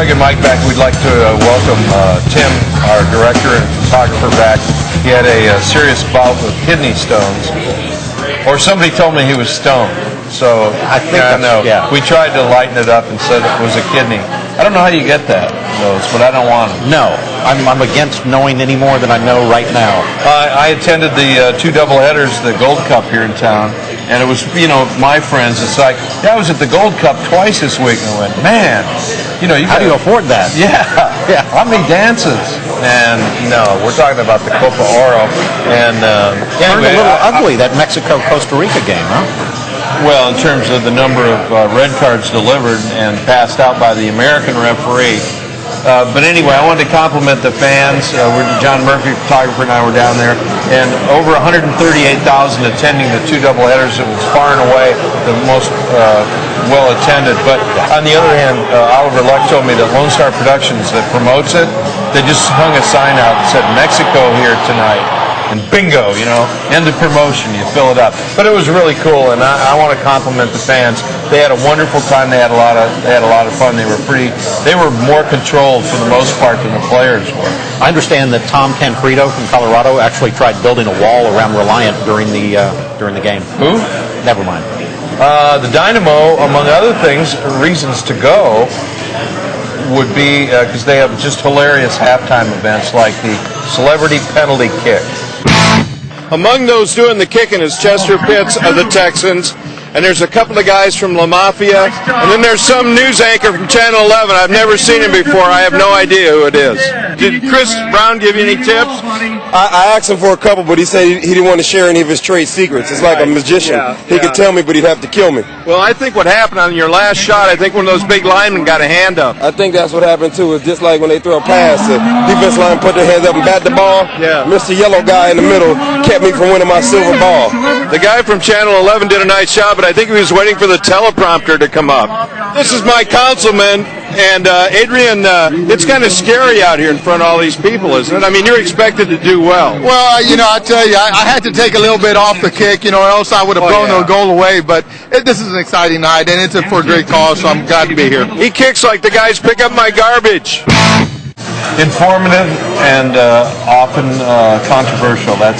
Craig and Mike back. We'd like to welcome Tim, our director and photographer, back. He had a serious bout with kidney stones, or somebody told me he was stoned. So I think we tried to lighten it up and said it was a kidney. I don't know how you get those, but I don't want them. No, I'm against knowing any more than I know right now. I attended the two doubleheaders, the Gold Cup here in town, and it was, my friends. It's like, I was at the Gold Cup twice this week, and I went, man, how do you afford that? Yeah. How many dances? And no, we're talking about the Copa Oro, and Turned a little ugly, that Mexico-Costa Rica game, huh? Well, in terms of the number of red cards delivered and passed out by the American referee. But anyway, I wanted to compliment the fans. John Murphy, photographer, and I were down there, and over 138,000 attending the two doubleheaders. It was far and away the most well attended. But on the other hand, Oliver Luck told me that Lone Star Productions that promotes it, they just hung a sign out that said Mexico here tonight. And bingo, end of promotion, you fill it up. But it was really cool, and I want to compliment the fans. They had a wonderful time. They had a lot of fun. They were more controlled for the most part than the players were. I understand that Tom Tancredo from Colorado actually tried building a wall around Reliant during the game. Who? Never mind. The Dynamo, among other things, reasons to go would be because they have just hilarious halftime events like the celebrity penalty kick. Among those doing the kicking is Chester Pitts of the Texans, and there's a couple of guys from La Mafia, and then there's some news anchor from Channel 11. I've never seen him before. I have no idea who it is. Did Chris Brown give you any tips? I asked him for a couple, but he said he didn't want to share any of his trade secrets. It's like a magician. He could tell me, but he'd have to kill me. Well, I think what happened on your last shot, I think one of those big linemen got a hand up. I think that's what happened, too. It's just like when they throw a pass, the defense line put their hands up and bat the ball. Yeah. Mr. Yellow guy in the middle kept me from winning my silver ball. The guy from Channel 11 did a nice job, but I think he was waiting for the teleprompter to come up. This is my councilman, and Adrian, it's kind of scary out here in front of all these people, isn't it? I mean, you're expected to do well. Well, I tell you, I had to take a little bit off the kick, or else I would have blown the goal away. But this is an exciting night, and it's for a great cause, so I'm glad to be here. He kicks like the guys pick up my garbage. Informative and often controversial. That's